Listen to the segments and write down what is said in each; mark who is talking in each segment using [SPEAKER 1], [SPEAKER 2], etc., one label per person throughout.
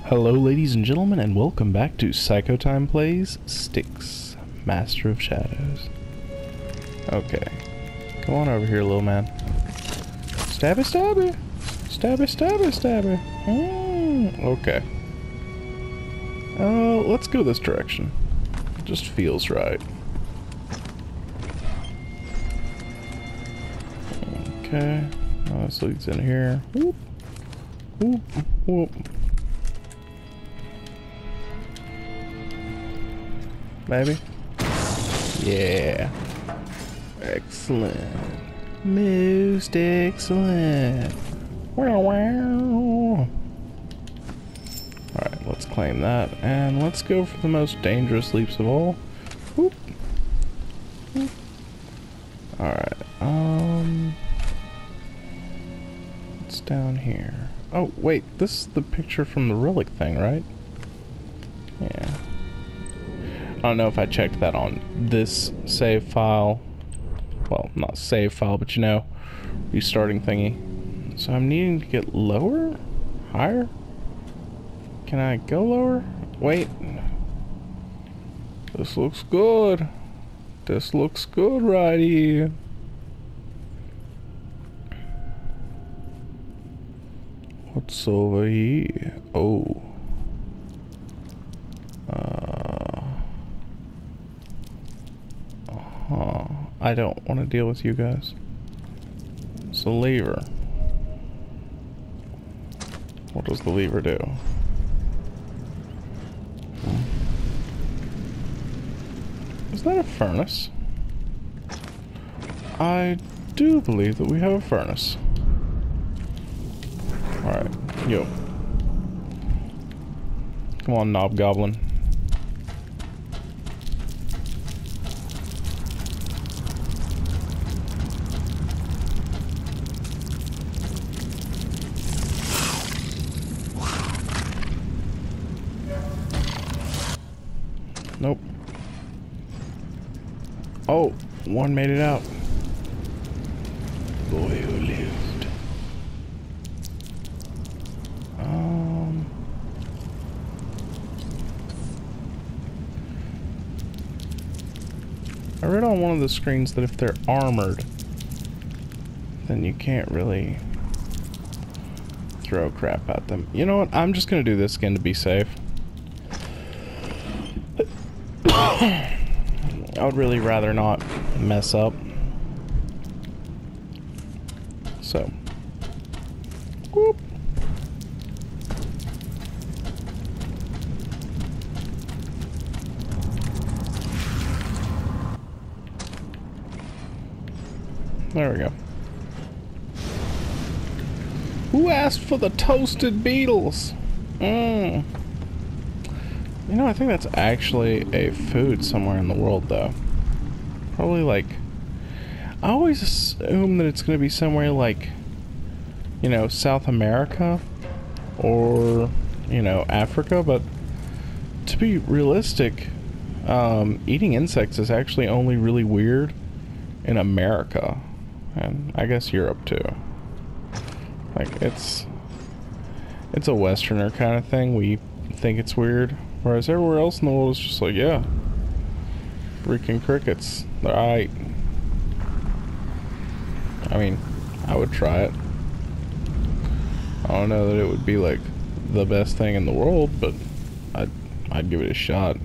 [SPEAKER 1] Hello ladies and gentlemen, and welcome back to Psychotyme Plays Styx, Master of Shadows. Okay. Come on over here, little man. Stabby stabby! Stabby stabby stabby! Okay. Let's go this direction. It just feels right. Okay. Oh, this leads in here. Whoop. Whoop. Whoop. Maybe? Yeah. Excellent. Most excellent. Wow, wow. Alright, let's claim that. And let's go for the most dangerous leaps of all. Whoop. Whoop. Alright, what's down here? Oh, wait, this is the picture from the relic thing, right? Yeah. I don't know if I checked that on this save file. Well, not save file, but you know, restarting thingy. So I'm needing to get lower? Higher? Can I go lower? Wait. This looks good. This looks good right here. What's over here? Oh. I don't want to deal with you guys. It's a lever. What does the lever do? Is that a furnace? I do believe that we have a furnace. Alright, yo. Come on, knob goblin. Nope. Oh, one made it out. Boy who lived. I read on one of the screens that if they're armored, then you can't really throw crap at them. You know what? I'm just gonna do this again to be safe. I would really rather not mess up. So. Whoop. There we go. Who asked for the toasted beetles? Mmm. You know, I think that's actually a food somewhere in the world, though. Probably like... I always assume that it's going to be somewhere like, you know, South America or, you know, Africa, but to be realistic, eating insects is actually only really weird in America, and I guess Europe too. Like, it's a Westerner kind of thing. We think it's weird. Whereas everywhere else in the world is just like, yeah, freaking crickets. They're aight. I mean, I would try it. I don't know that it would be like the best thing in the world, but I'd give it a shot.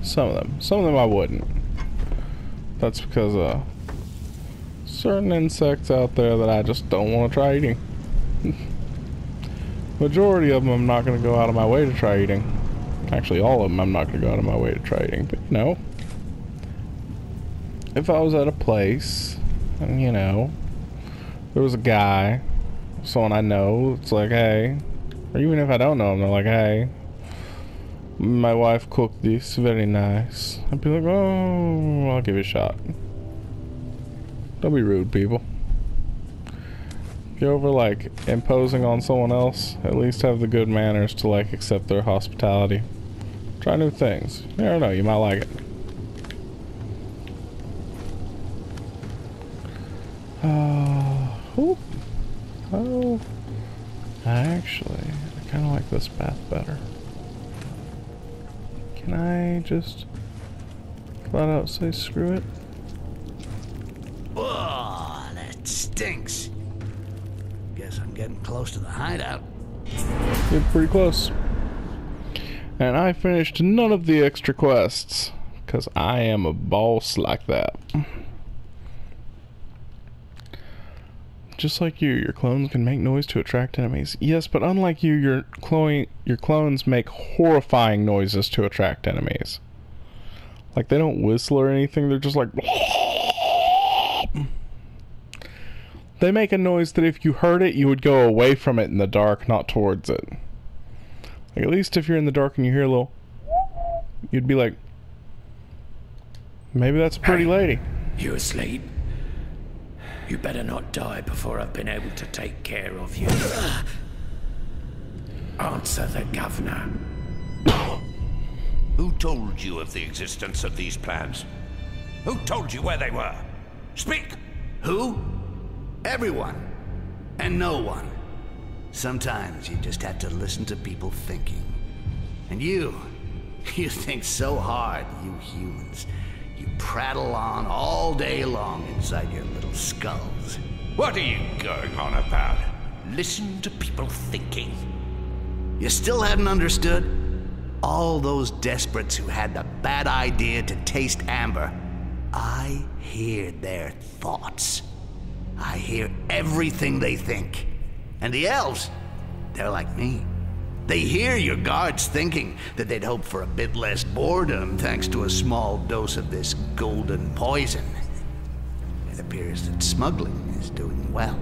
[SPEAKER 1] Some of them I wouldn't. That's because certain insects out there that I just don't want to try eating. Majority of them I'm not going to go out of my way to try eating. Actually, all of them I'm not going to go out of my way to try eating. But, you know, if I was at a place, and, you know, there was a guy, someone I know, it's like, hey, or even if I don't know them, they're like, hey, my wife cooked this, very nice. I'd be like, oh, I'll give it a shot. Don't be rude, people. If you're over, like, imposing on someone else, at least have the good manners to, like, accept their hospitality. Try new things. You never know, you might like it. Oh. Actually, I kind of like this path better. Can I just flat out say screw it?
[SPEAKER 2] Oh, that stinks. Guess I'm getting close to the hideout.
[SPEAKER 1] Getting pretty close. And I finished none of the extra quests, because I am a boss like that. Just like you, your clones can make noise to attract enemies. Yes, but unlike you, your clones make horrifying noises to attract enemies. Like, they don't whistle or anything, they're just like... They make a noise that if you heard it, you would go away from it in the dark, not towards it. Like, at least if you're in the dark and you hear a little... You'd be like... Maybe that's a pretty lady.
[SPEAKER 3] You asleep? You better not die before I've been able to take care of you. Answer the governor.
[SPEAKER 4] Who told you of the existence of these plans? Who told you where they were? Speak!
[SPEAKER 2] Who? Everyone. And no one. Sometimes you just have to listen to people thinking. And you think so hard, you humans. You prattle on all day long inside your little skulls.
[SPEAKER 4] What are you going on about? Listen to people thinking.
[SPEAKER 2] You still hadn't understood? All those desperates who had the bad idea to taste amber. I hear their thoughts. I hear everything they think. And the elves, they're like me. They hear your guards thinking that they'd hope for a bit less boredom thanks to a small dose of this golden poison. It appears that smuggling is doing well.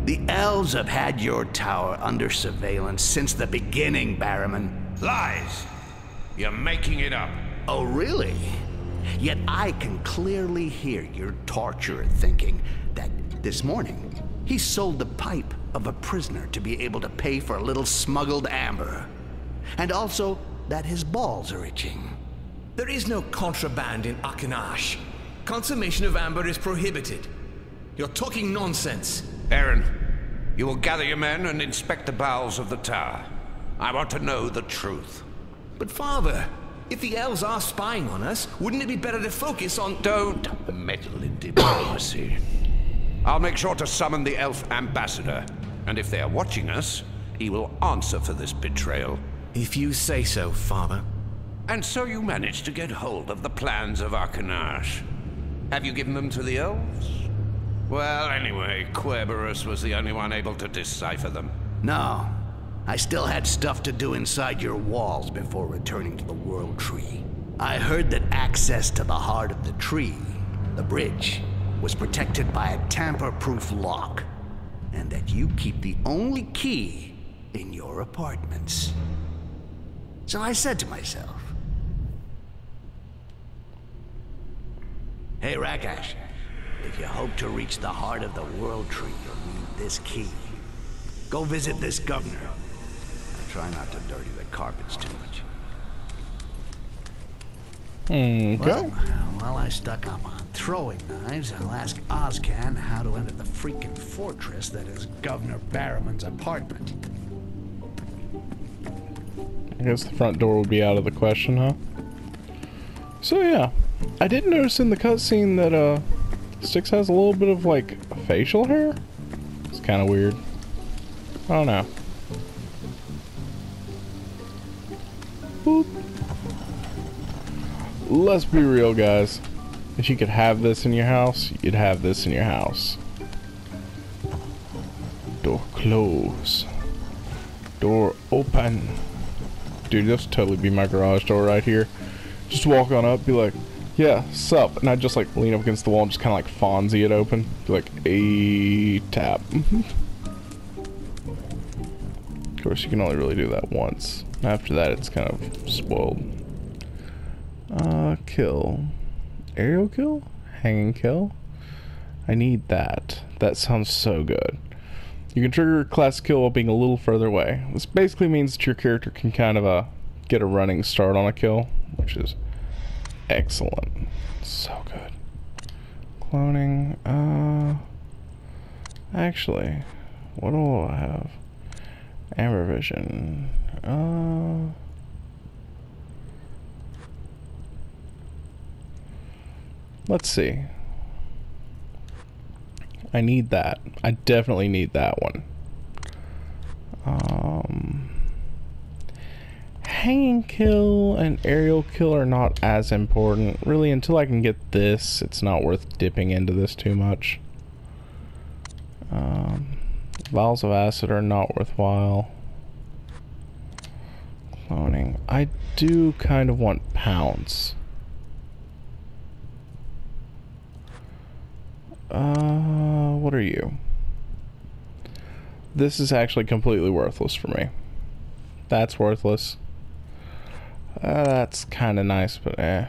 [SPEAKER 2] The elves have had your tower under surveillance since the beginning, Barrowman.
[SPEAKER 4] Lies! You're making it up.
[SPEAKER 2] Oh, really? Yet I can clearly hear your torturer thinking that this morning he sold the pipe of a prisoner to be able to pay for a little smuggled amber. And also that his balls are itching.
[SPEAKER 5] There is no contraband in Akanash. Consummation of amber is prohibited. You're talking nonsense.
[SPEAKER 4] Aaron, you will gather your men and inspect the bowels of the tower. I want to know the truth.
[SPEAKER 5] But father, if the elves are spying on us, wouldn't it be better to focus on...
[SPEAKER 4] Don't meddle in diplomacy. I'll make sure to summon the elf ambassador, and if they are watching us, he will answer for this betrayal.
[SPEAKER 5] If you say so, father.
[SPEAKER 4] And so you managed to get hold of the plans of Arkanash. Have you given them to the elves? Well, anyway, Querberus was the only one able to decipher them.
[SPEAKER 2] No. I still had stuff to do inside your walls before returning to the World Tree. I heard that access to the heart of the tree, the bridge, was protected by a tamper-proof lock, and that you keep the only key in your apartments. So I said to myself, hey, Rakash, if you hope to reach the heart of the World Tree, you'll need this key. Go visit this governor. And try not to dirty the carpets too much.
[SPEAKER 1] Okay.
[SPEAKER 2] Well, while I stuck up on throwing knives, I'll ask Ozcan how to enter the freaking fortress that is Governor Barrowman's apartment.
[SPEAKER 1] I guess the front door would be out of the question, huh? So yeah, I did notice in the cutscene that Styx has a little bit of like facial hair. It's kind of weird. I don't know. Boop. Let's be real, guys. If you could have this in your house, you'd have this in your house. Door close. Door open. Dude, this would totally be my garage door right here. Just walk on up, be like, yeah, sup, and I'd just like lean up against the wall and just kind of like Fonzie it open. Be like, a tap. Of course, you can only really do that once. After that, it's kind of spoiled. Kill. Aerial kill? Hanging kill? I need that. That sounds so good. You can trigger a class kill while being a little further away. This basically means that your character can kind of get a running start on a kill, which is excellent. So good. Cloning. Actually, what do I have? Amber vision. Let's see. I need that. I definitely need that one. Hanging kill and aerial kill are not as important. Really, until I can get this, it's not worth dipping into this too much. Vials of acid are not worthwhile. Cloning. I do kind of want pounds. What are you? This is actually completely worthless for me. That's worthless. That's kind of nice, but eh.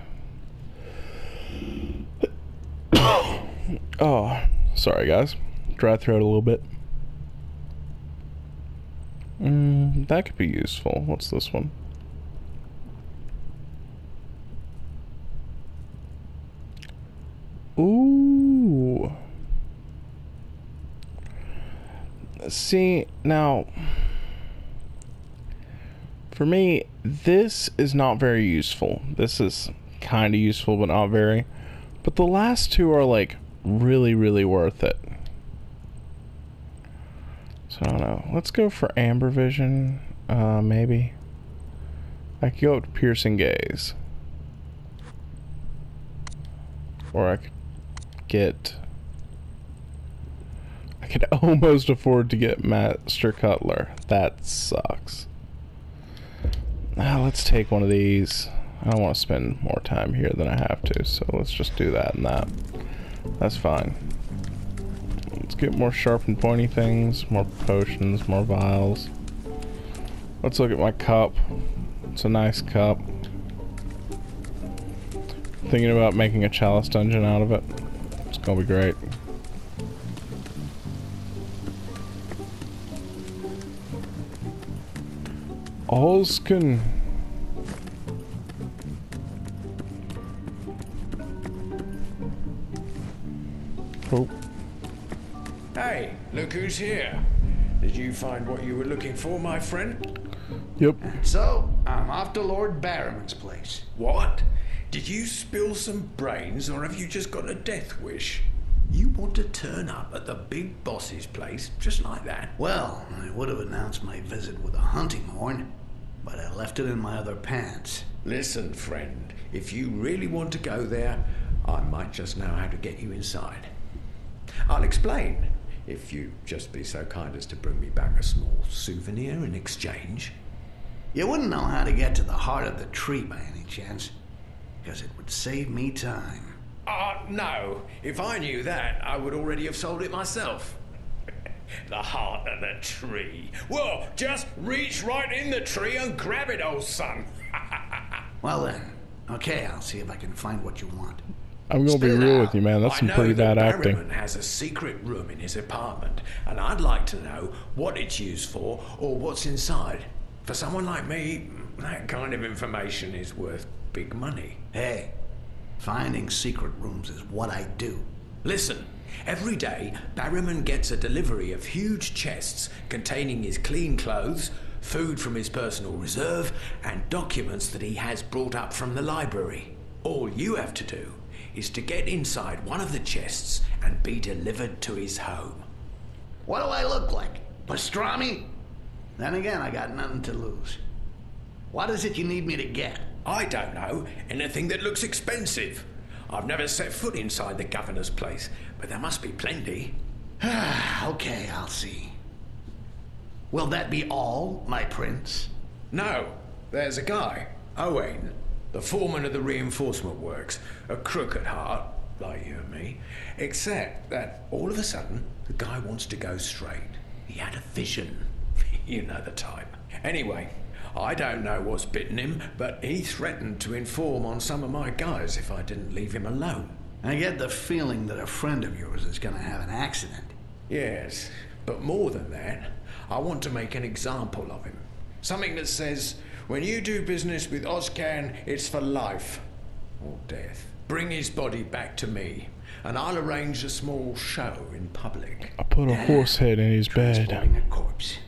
[SPEAKER 1] Oh, sorry guys. Dry throat a little bit. That could be useful. What's this one? Ooh. See, now, for me, this is not very useful. This is kind of useful, but not very. But the last two are, like, really, really worth it. So, I don't know. Let's go for Amber Vision, maybe. I could go up to Piercing Gaze. Or I could get... I could almost afford to get Master Cutler. That sucks. Let's take one of these. I don't want to spend more time here than I have to, so let's just do that and that. That's fine. Let's get more sharp and pointy things, more potions, more vials. Let's look at my cup. It's a nice cup. Thinking about making a chalice dungeon out of it. It's gonna be great. Alls can... Oh.
[SPEAKER 3] Hey, look who's here. Did you find what you were looking for, my friend?
[SPEAKER 1] Yep.
[SPEAKER 2] So, I'm off to Lord Barrowman's place.
[SPEAKER 3] What? Did you spill some brains, or have you just got a death wish? You want to turn up at the big boss's place just like that?
[SPEAKER 2] Well, I would have announced my visit with a hunting horn, but I left it in my other pants.
[SPEAKER 3] Listen, friend, if you really want to go there, I might just know how to get you inside. I'll explain, if you just be so kind as to bring me back a small souvenir in exchange.
[SPEAKER 2] You wouldn't know how to get to the heart of the tree by any chance, because it would save me time.
[SPEAKER 3] No. If I knew that, I would already have sold it myself. The heart of the tree. Well, just reach right in the tree and grab it, old son.
[SPEAKER 2] Well then, okay, I'll see if I can find what you want.
[SPEAKER 1] I'm gonna be real with you, man. That's some pretty bad acting.
[SPEAKER 3] Barrowman has a secret room in his apartment, and I'd like to know what it's used for or what's inside. For someone like me, that kind of information is worth big money.
[SPEAKER 2] Hey, finding secret rooms is what I do.
[SPEAKER 3] Listen, every day, Barrowman gets a delivery of huge chests containing his clean clothes, food from his personal reserve, and documents that he has brought up from the library. All you have to do is to get inside one of the chests and be delivered to his home.
[SPEAKER 2] What do I look like? Pastrami? Then again, I got nothing to lose. What is it you need me to get?
[SPEAKER 3] I don't know. Anything that looks expensive. I've never set foot inside the governor's place, but there must be plenty.
[SPEAKER 2] Okay, I'll see. Will that be all, my prince?
[SPEAKER 3] No. There's a guy, Owain, the foreman of the reinforcement works, a crook at heart, like you and me, except that all of a sudden, the guy wants to go straight. He had a vision. You know the type. Anyway, I don't know what's bitten him, but he threatened to inform on some of my guys if I didn't leave him alone.
[SPEAKER 2] I get the feeling that a friend of yours is gonna have an accident.
[SPEAKER 3] Yes, but more than that, I want to make an example of him. Something that says, when you do business with Ozcan, it's for life or death. Bring his body back to me, and I'll arrange a small show in public.
[SPEAKER 1] I put a horse head in his bed.
[SPEAKER 2] Transporting a corpse.